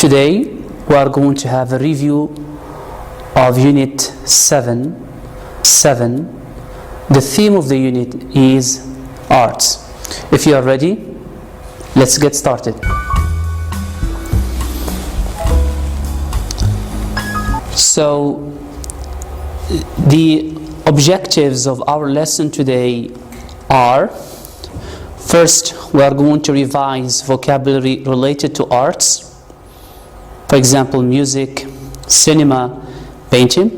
Today we are going to have a review of Unit 7. The theme of the unit is arts. If you are ready, let's get started. So, the objectives of our lesson today are: first, we are going to revise vocabulary related to arts. For example, music, cinema, painting.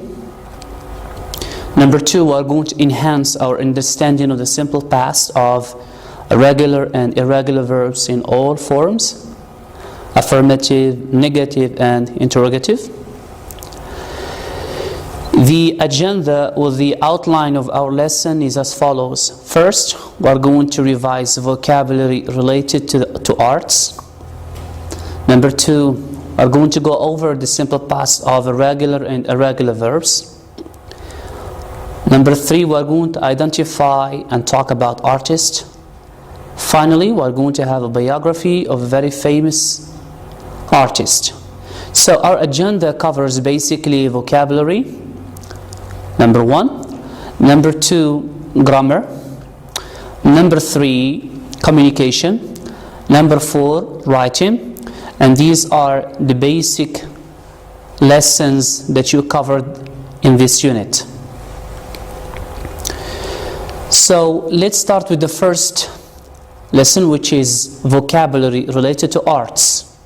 Number two, we are going to enhance our understanding of the simple past of regular and irregular verbs in all forms: affirmative, negative, and interrogative. The agenda or the outline of our lesson is as follows. First, we are going to revise vocabulary related to arts. Number two, we are going to go over the simple past of regular and irregular verbs. Number three, we are going to identify and talk about artists. Finally, we are going to have a biography of a very famous artist. So our agenda covers basically vocabulary, number one. Number two, grammar. Number three, communication. Number four, writing. And these are the basic lessons that you covered in this unit. So let's start with the first lesson, which is vocabulary related to arts.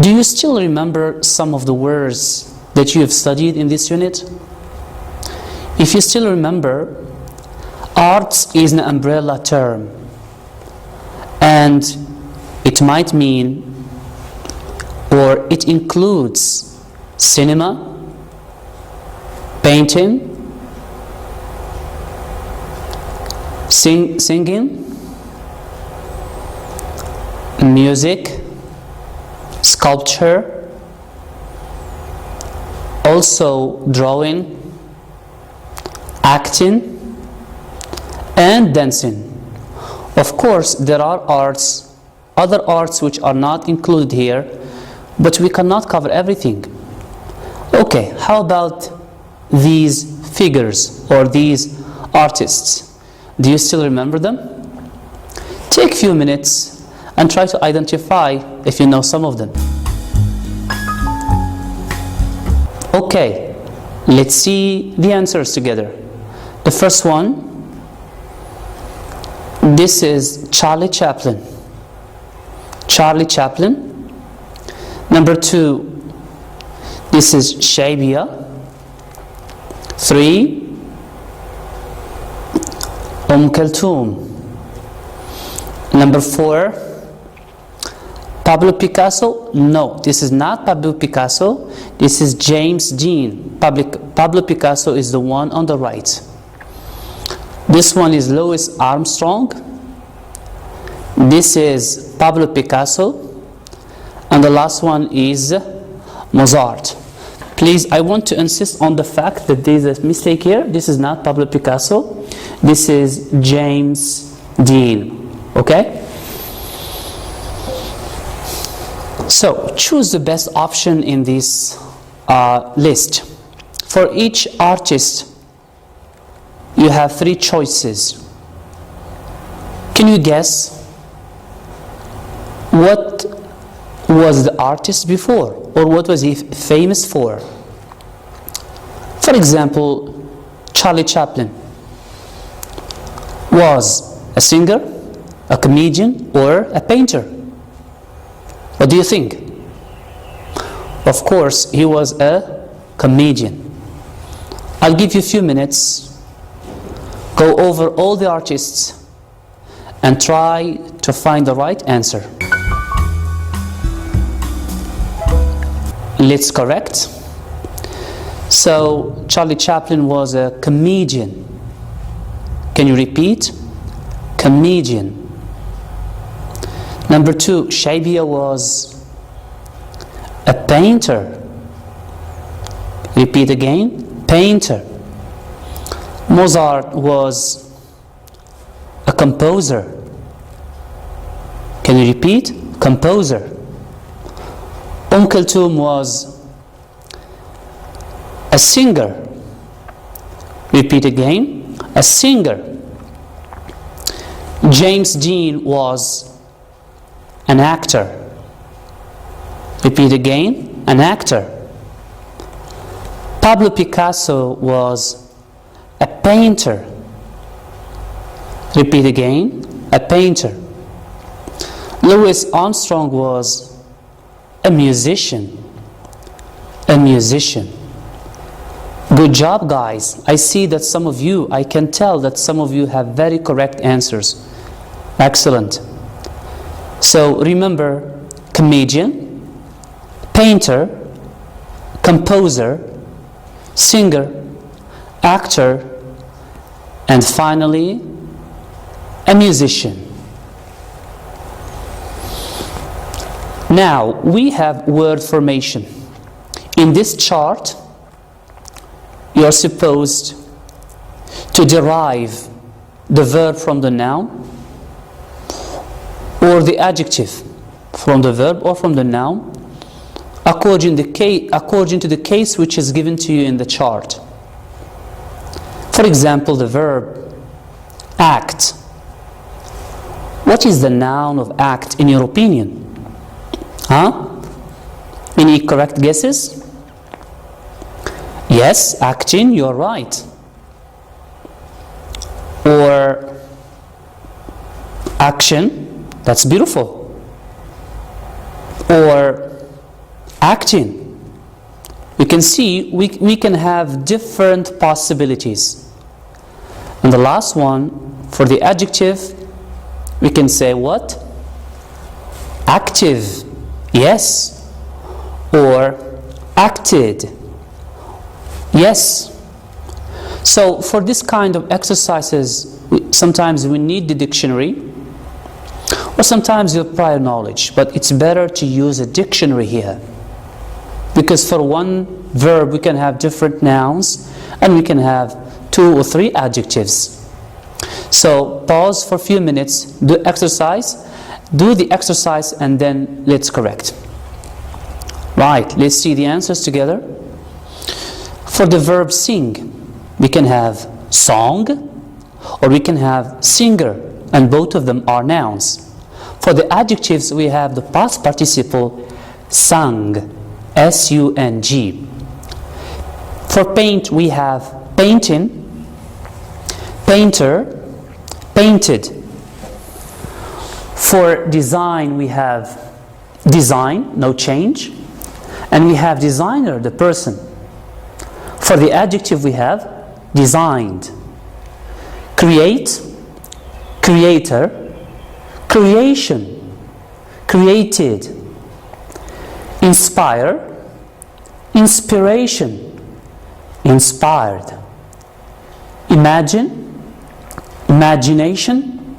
Do you still remember some of the words that you have studied in this unit? If you still remember, arts is an umbrella term, and it might mean, or it includes, cinema, painting, singing, music, sculpture, also drawing, acting, and dancing. Of course, there are other arts which are not included here, but we cannot cover everything. Okay, how about these figures or these artists? Do you still remember them? Take a few minutes and try to identify if you know some of them. Okay, let's see the answers together. The first one, this is Charlie Chaplin. Charlie Chaplin. Number two, this is Shaibia. 3, Kulthum. Number 4, Pablo Picasso. No, this is not Pablo Picasso. This is James Dean. Pablo Picasso is the one on the right. This one is Louis Armstrong. This is Pablo Picasso. And the last one is Mozart. Please, I want to insist on the fact that there is a mistake here. This is not Pablo Picasso. This is James Dean. Okay? So, choose the best option in this list. For each artist, you have 3 choices. Can you guess what was the artist before, or what was he famous for? For example, Charlie Chaplin was a singer, a comedian, or a painter. What do you think? Of course, he was a comedian. I'll give you a few minutes. Go over all the artists and try to find the right answer. Let's correct. So, Charlie Chaplin was a comedian. Can you repeat? Comedian. Number 2, Shaibia was a painter. Repeat again. Painter. Mozart was a composer. Can you repeat? Composer. Kulthum was a singer. Repeat again, a singer. James Dean was an actor. Repeat again, an actor. Pablo Picasso was a painter. Repeat again, a painter. Louis Armstrong was a musician. A musician. Good job, guys. I see that I can tell that some of you have very correct answers. Excellent. So remember, comedian, painter, composer, singer, actor, and finally, a musician. Now, we have word formation. In this chart, you are supposed to derive the verb from the noun or the adjective from the verb or from the noun according to the case which is given to you in the chart. For example, the verb act. What is the noun of act in your opinion? Any correct guesses? Yes, acting, you're right. Or action, that's beautiful. Or acting. You can see we can have different possibilities. And the last one, for the adjective, we can say what? Active, yes. Or acted, yes. So for this kind of exercises, sometimes we need the dictionary, or sometimes your prior knowledge, but it's better to use a dictionary here, because for one verb we can have different nouns and we can have 2 or 3 adjectives. So pause for a few minutes, do the exercise, and then let's correct. Right, let's see the answers together. For the verb sing, we can have song or we can have singer, and both of them are nouns. For the adjectives, we have the past participle sung, S-U-N-G. For paint, we have painting, painter, painted. For design, we have design, no change, and we have designer, the person. For the adjective, we have designed. Create, creator, creation, created. Inspire, inspiration, inspired. Imagine, imagination,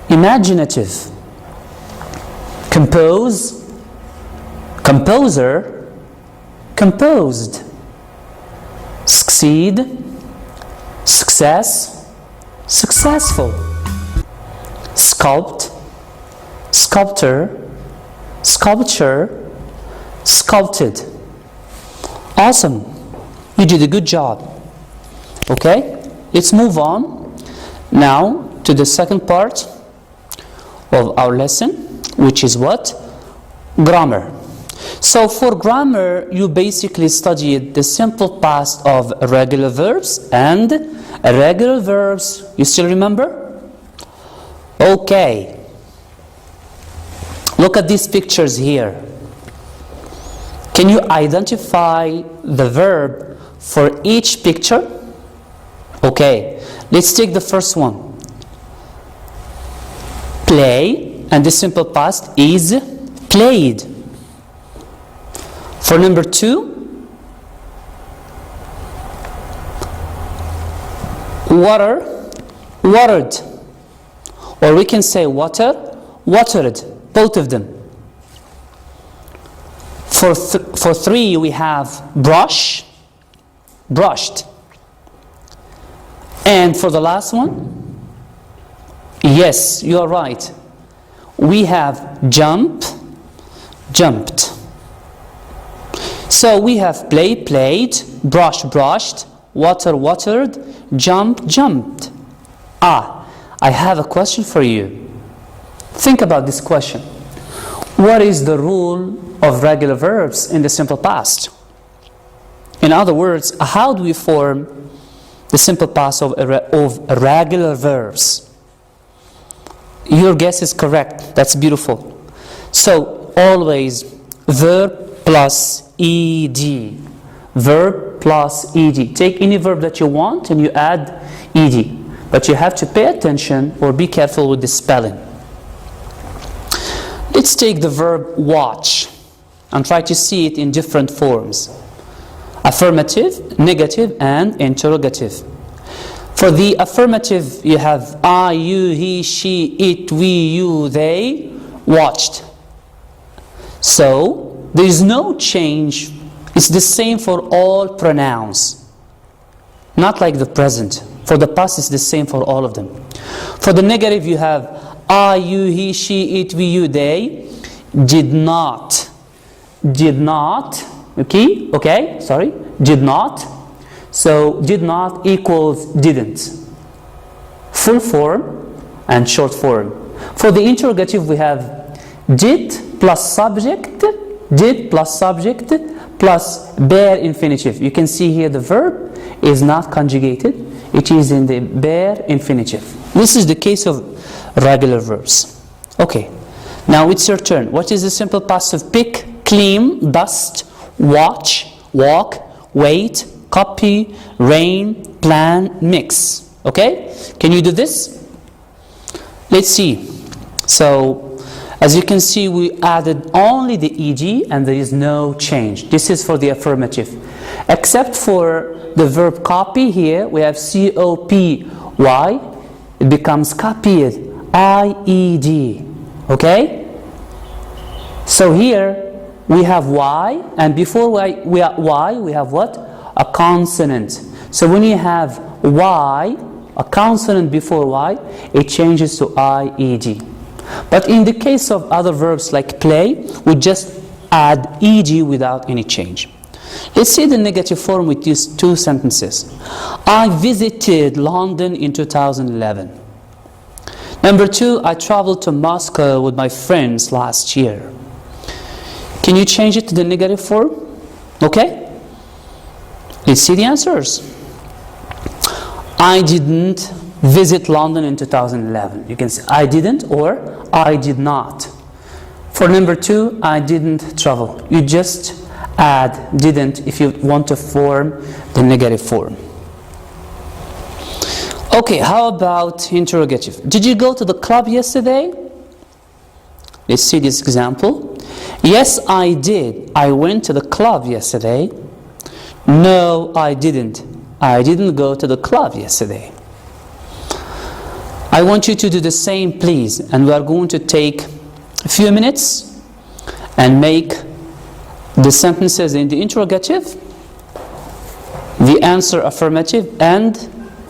imaginative. Compose, composer, composed. Succeed, success, successful. Sculpt, sculptor, sculpture, sculpted. Awesome. You did a good job. Okay, let's move on now to the second part of our lesson, which is what? Grammar. So for grammar, you basically studied the simple past of irregular verbs and irregular verbs. You still remember? Okay. Look at these pictures here. Can you identify the verb for each picture? Okay, let's take the first one. Play, and the simple past is played. For number 2, water, watered. Or we can say water, watered, both of them. For 3, we have brush, brushed. And for the last one, yes, you are right. We have jump, jumped. So we have play, played, brush, brushed, water, watered, jump, jumped. I have a question for you. Think about this question. What is the rule of regular verbs in the simple past? In other words, how do we form the simple past of regular verbs? Your guess is correct. That's beautiful. So always verb plus ed. Verb plus ed. Take any verb that you want and you add ed. But you have to pay attention or be careful with the spelling. Let's take the verb watch and try to see it in different forms. Affirmative, negative, and interrogative. For the affirmative, you have I, you, he, she, it, we, you, they watched. So there is no change. It's the same for all pronouns. Not like the present. For the past, it's the same for all of them. For the negative, you have I, you, he, she, it, we, you, they did not. Did not. Okay, sorry. Did not. So did not equals didn't. Full form and short form. For the interrogative, we have did plus subject plus bare infinitive. You can see here the verb is not conjugated. It is in the bare infinitive. This is the case of regular verbs. Okay, now it's your turn. What is the simple past of pick, clean, dust, watch, walk, wait, copy, rain, plan, mix? Okay, can you do this? Let's see. So as you can see, we added only the ed and there is no change. This is for the affirmative. Except for the verb copy, here we have copy. It becomes copied, ied. Okay? So here we have y, and before we have what? A consonant. So when you have y, a consonant before y, it changes to ied. But in the case of other verbs like play, we just add ed without any change. Let's see the negative form with these two sentences. I visited London in 2011. Number 2, I traveled to Moscow with my friends last year. Can you change it to the negative form? Okay? Let's see the answers. I didn't visit London in 2011. You can say I didn't or I did not. For number 2, I didn't travel. You just add didn't if you want to form the negative form. Okay, how about interrogative? Did you go to the club yesterday? Let's see this example. Yes, I did. I went to the club yesterday. No, I didn't. I didn't go to the club yesterday. I want you to do the same, please. And we are going to take a few minutes and make the sentences in the interrogative, the answer affirmative and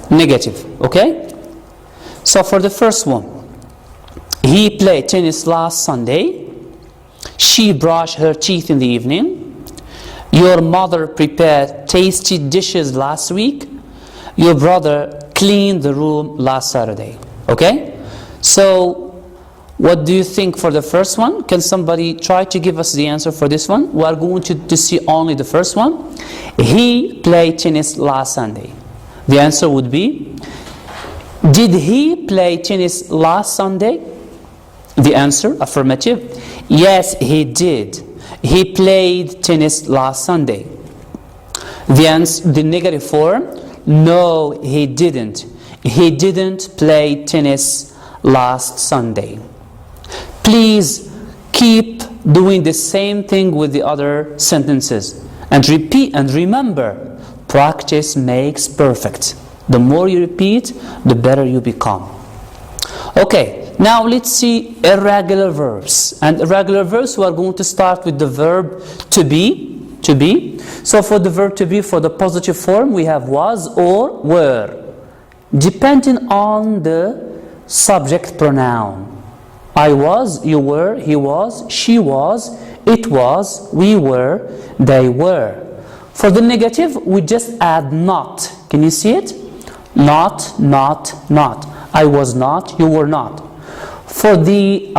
negative. Okay? So for the first one, he played tennis last Sunday. She brushed her teeth in the evening. Your mother prepared tasty dishes last week. Your brother cleaned the room last Saturday. Okay? So what do you think for the first one? Can somebody try to give us the answer for this one? We are going to see only the first one. He played tennis last Sunday. The answer would be, did he play tennis last Sunday? The answer, affirmative. Yes, he did. He played tennis last Sunday. The answer, the negative form, no, he didn't. He didn't play tennis last Sunday. Please keep doing the same thing with the other sentences. And repeat and remember, practice makes perfect. The more you repeat, the better you become. Okay, now let's see irregular verbs. And irregular verbs, we are going to start with the verb to be. To be. So for the verb to be, for the positive form, we have was or were, depending on the subject pronoun. I was, you were, he was, she was, it was, we were, they were. For the negative, we just add not. Can you see it? Not, not, not. I was not, you were not. For the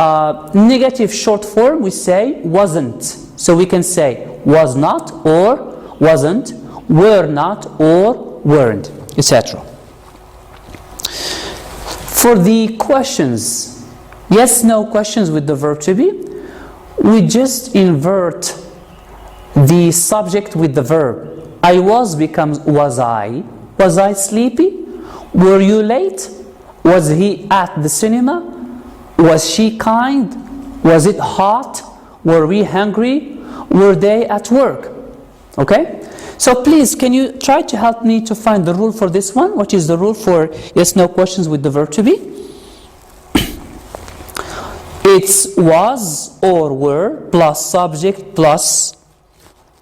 negative short form, we say wasn't. So we can say was not or wasn't, were not or weren't, etc. For the questions, yes, no questions with the verb to be, we just invert the subject with the verb. I was becomes was I. Was I sleepy? Were you late? Was he at the cinema? Was she kind? Was it hot? Were we hungry? Were they at work? Okay? So please, can you try to help me to find the rule for this one? What is the rule for yes, no questions with the verb to be? It's was or were plus subject plus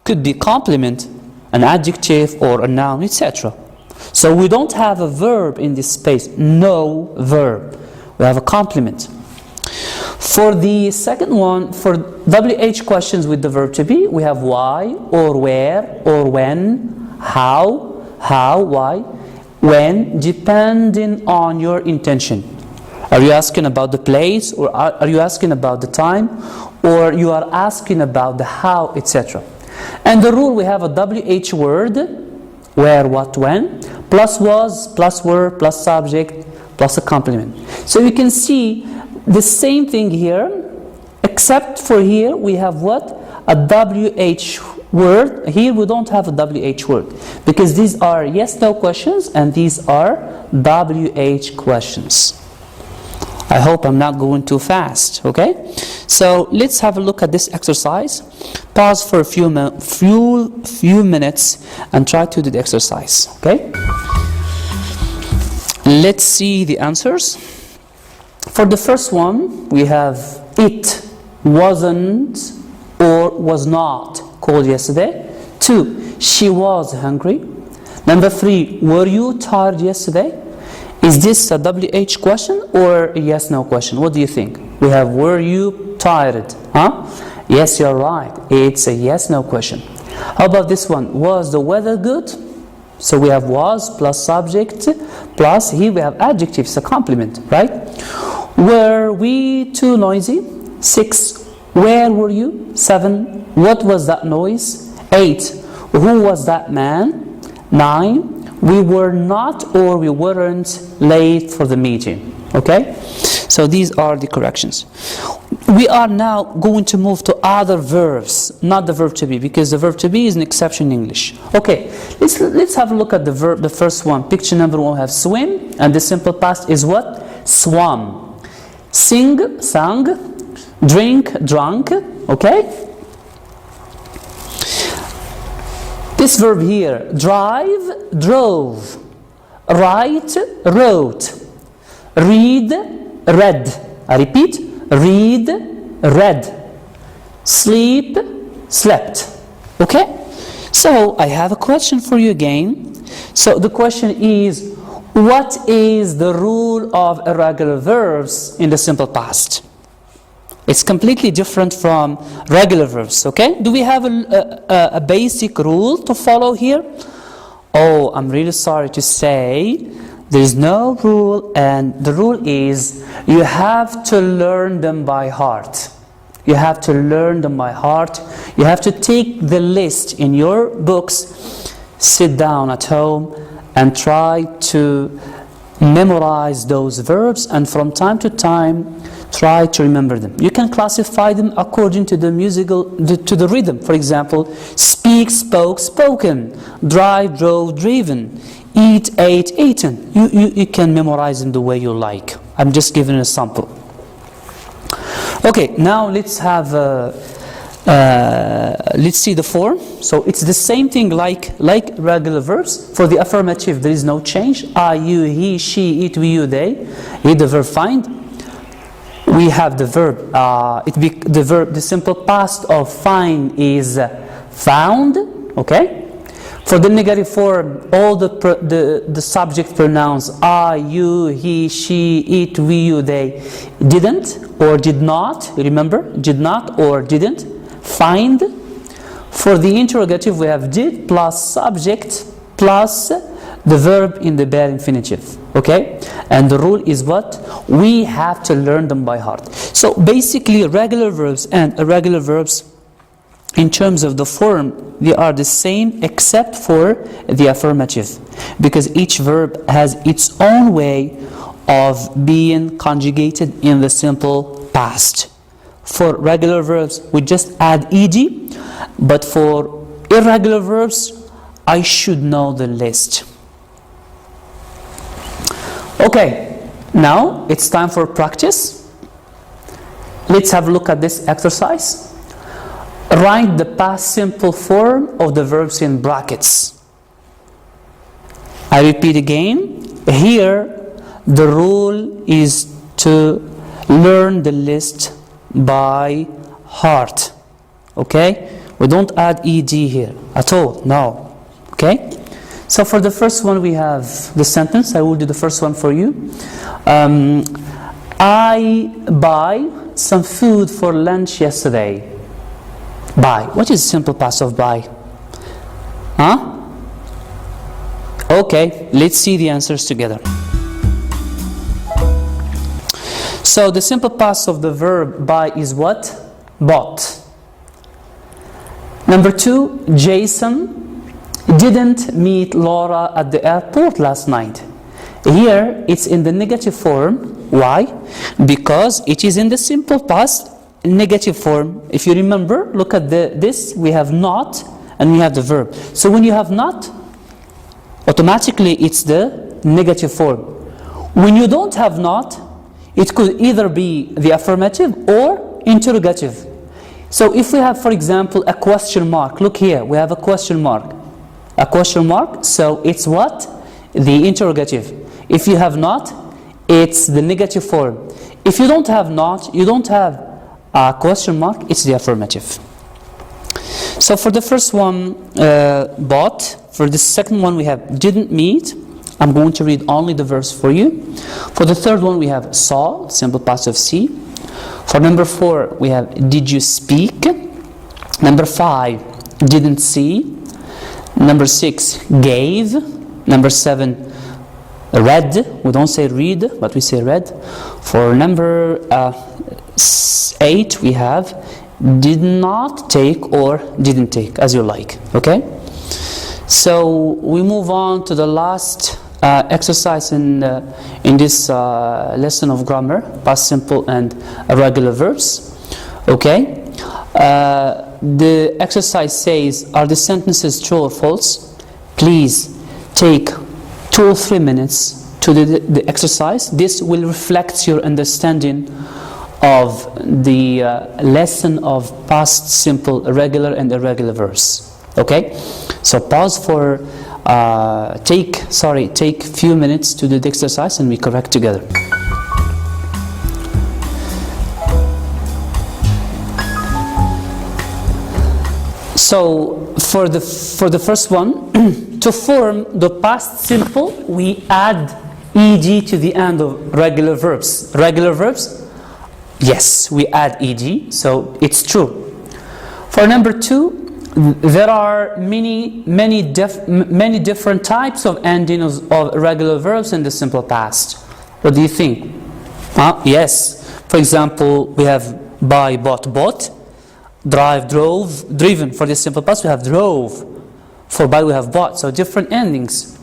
could be complement, an adjective or a noun, etc. So we don't have a verb in this space, no verb. We have a complement. For the second one, for WH questions with the verb to be, we have why or where or when, how, why, when, depending on your intention. Are you asking about the place, or are you asking about the time, or you are asking about the how, etc. And the rule, we have a WH word, where, what, when, plus was, plus were, plus subject, plus a complement. So you can see the same thing here, except for here we have what? A WH word. Here we don't have a WH word, because these are yes, no questions, and these are WH questions. I hope I'm not going too fast, okay? So let's have a look at this exercise. Pause for a few minutes and try to do the exercise, okay? Let's see the answers. For the first one, we have it wasn't or was not cold yesterday. 2, she was hungry. Number 3, were you tired yesterday? Is this a WH question or a yes, no question? What do you think? We have were you tired? Huh? Yes, you're right. It's a yes, no question. How about this one? Was the weather good? So we have was plus subject plus here we have adjective, it's a complement, right? Were we too noisy? 6, where were you? 7, what was that noise? 8, who was that man? 9, we were not or we weren't late for the meeting. Okay? So these are the corrections. We are now going to move to other verbs, not the verb to be, because the verb to be is an exception in English. Okay, let's have a look at the verb, the first one. Picture number 1, we have swim, and the simple past is what? Swam. Sing, sang. Drink, drunk. Okay? This verb here, drive, drove. Write, wrote. Read, read. I repeat, read, read. Sleep, slept. Okay? So I have a question for you again. So the question is, what is the rule of irregular verbs in the simple past? It's completely different from regular verbs, okay? Do we have a basic rule to follow here? Oh, I'm really sorry to say there is no rule, and the rule is you have to learn them by heart. You have to learn them by heart. You have to take the list in your books, sit down at home and try to memorize those verbs, and from time to time try to remember them. You can classify them according to the to the rhythm. For example, speak, spoke, spoken, drive, drove, driven, eat, ate, eaten. You can memorize them the way you like. I'm just giving a sample. Okay, now let's have let's see the form. So it's the same thing like regular verbs. For the affirmative, there is no change. I, you, he, she, it, we, you, they. Read the verb find. We have the verb. The simple past of find is found. Okay. For the negative form, all the subject pronouns I, you, he, she, it, we, you, they didn't or did not. Remember, did not or didn't. find. For the interrogative, we have did plus subject plus the verb in the bare infinitive. Okay? And the rule is what? We have to learn them by heart. So basically, regular verbs and irregular verbs, in terms of the form, they are the same except for the affirmative, because each verb has its own way of being conjugated in the simple past. For regular verbs, we just add ed, but for irregular verbs, I should know the list. Okay, now it's time for practice. Let's have a look at this exercise. Write the past simple form of the verbs in brackets. I repeat again. Here, the rule is to learn the list by heart. Okay? We don't add ed here at all. No. Okay? So for the first one, we have the sentence. I will do the first one for you. I buy some food for lunch yesterday. Buy. What is the simple past of buy? Huh? Okay, let's see the answers together. So the simple past of the verb buy is what? Bought. Number 2, Jason didn't meet Laura at the airport last night. Here it's in the negative form. Why? Because it is in the simple past negative form. If you remember, look at this. We have not and we have the verb. So when you have not, automatically it's the negative form. When you don't have not, it could either be the affirmative or interrogative. So if we have, for example, a question mark, look here, we have a question mark. A question mark, so it's what? The interrogative. If you have not, it's the negative form. If you don't have not, you don't have a question mark, it's the affirmative. So for the first one, bought. For the second one, we have didn't meet. I'm going to read only the verse for you. For the third one, we have saw, simple past of see. For number 4, we have did you speak. Number 5, didn't see. Number 6, gave. Number 7, read. We don't say read, but we say read. For number 8, we have did not take or didn't take, as you like. Okay? So we move on to the last exercise in this lesson of grammar, past simple and irregular verbs. Okay? The exercise says, are the sentences true or false? Please take 2 or 3 minutes to the exercise. This will reflect your understanding of the lesson of past simple, irregular and irregular verbs. Okay? So pause for take few minutes to do the exercise and we correct together. So for the first one, to form the past simple, we add ed to the end of regular verbs. Regular verbs, yes, we add ed, so it's true. For number 2, there are many different types of endings of irregular verbs in the simple past. What do you think? Yes. For example, we have buy, bought, drive, drove, driven. For the simple past, we have drove. For buy, we have bought. So different endings.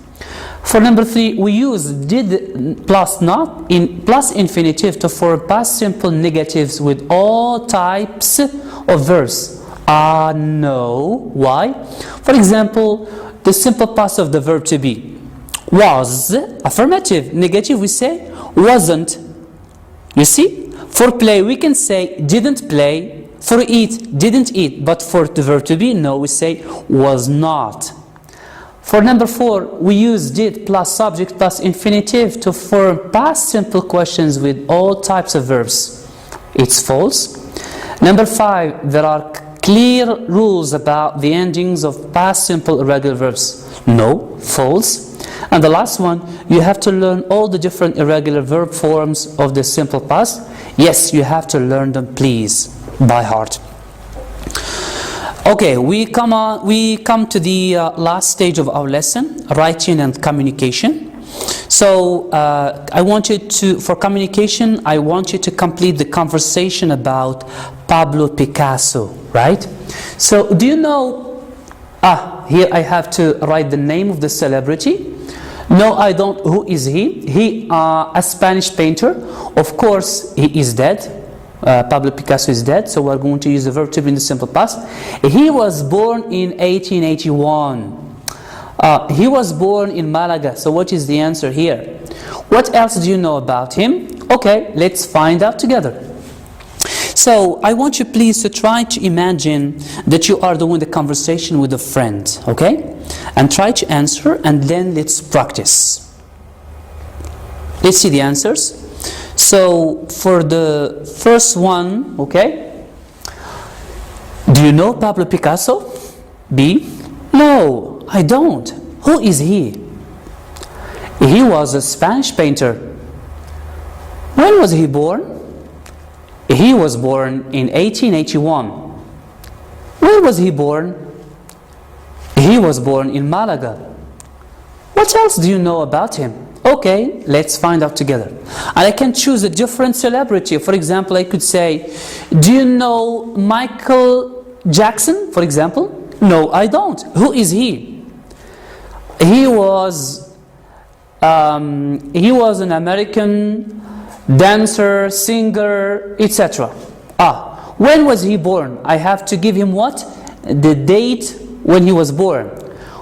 For number 3, we use did plus not in plus infinitive to form past simple negatives with all types of verbs. No. Why? For example, the simple past of the verb to be was, affirmative. Negative, we say wasn't. You see? For play, we can say didn't play. For eat, didn't eat. But for the verb to be, no, we say was not. For number 4, we use did plus subject plus infinitive to form past simple questions with all types of verbs. It's false. Number 5, there are clear rules about the endings of past simple irregular verbs. No, false. And the last one, you have to learn all the different irregular verb forms of the simple past. Yes, you have to learn them, please, by heart. Okay, we come to the last stage of our lesson, writing and communication. So for communication, I want you to complete the conversation about Pablo Picasso, right? So do you know, here I have to write the name of the celebrity. No, I don't. Who is he? He, a Spanish painter. Of course, he is dead. Pablo Picasso is dead, so we're going to use the verb to be in the simple past. He was born in 1881. He was born in Malaga. So what is the answer here? What else do you know about him? Okay, let's find out together. So I want you please to try to imagine that you are doing the conversation with a friend, okay? And try to answer, and then let's practice. Let's see the answers. So for the first one, okay? Do you know Pablo Picasso? B. No, I don't. Who is he? He was a Spanish painter. When was he born? He was born in 1881. Where was he born? He was born in Malaga. What else do you know about him? Okay, let's find out together. And I can choose a different celebrity. For example, I could say, do you know Michael Jackson, for example? No, I don't. Who is he? He was an American dancer, singer, etc. When was he born? I have to give him what? The date when he was born.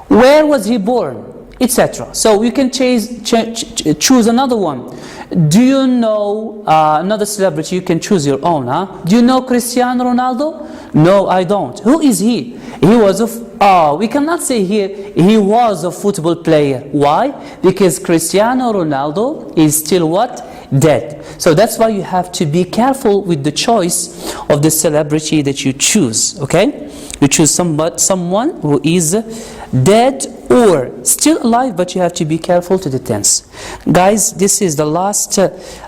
Where was he born? Etc. So you can choose another one. Do you know another celebrity? You can choose your own. Do you know Cristiano Ronaldo? No, I don't. Who is he? He was we cannot say here he was a football player. Why? Because Cristiano Ronaldo is still what? Dead. So that's why you have to be careful with the choice of the celebrity that you choose. Okay? You choose someone who is dead or still alive, but you have to be careful to the tense. Guys, this is the last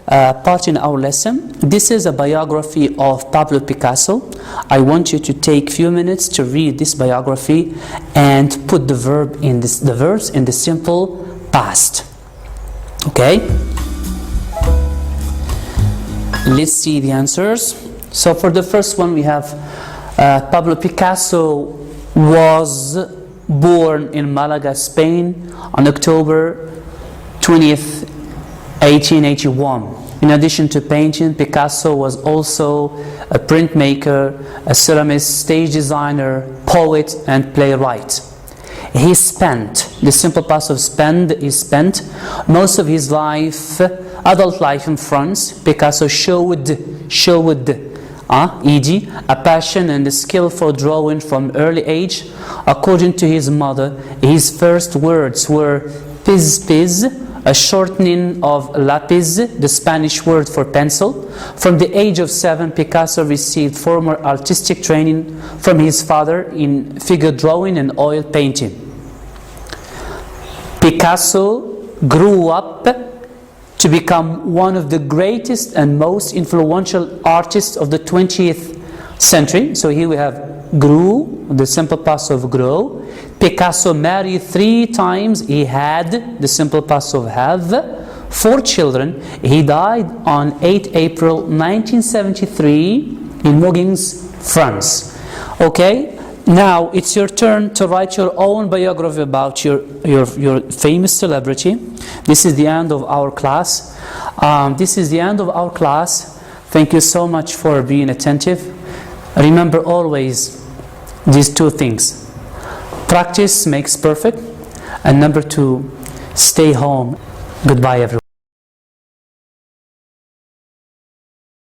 part in our lesson. This is a biography of Pablo Picasso. I want you to take a few minutes to read this biography and put the verbs in the simple past. Okay? Let's see the answers. So for the first one, we have Pablo Picasso was born in Malaga, Spain on October 20th, 1881. In addition to painting, Picasso was also a printmaker, a ceramist, stage designer, poet, and playwright. He spent, the simple past of spend is spent, most of his life, adult life in France. Picasso showed e.g. a passion and a skill for drawing from early age. According to his mother, his first words were pis, a shortening of lápiz, the Spanish word for pencil. From the age of 7, Picasso received formal artistic training from his father in figure drawing and oil painting. Picasso grew up to become one of the greatest and most influential artists of the 20th century. So here we have grew, the simple past of grow. Picasso married 3 times. He had, the simple past of have, 4 children. He died on 8 April 1973 in Mougins, France. Okay, now it's your turn to write your own biography about your famous celebrity. This is the end of our class. Thank you so much for being attentive. Remember always these 2 things. Practice makes perfect. And number 2, stay home. Goodbye, everyone.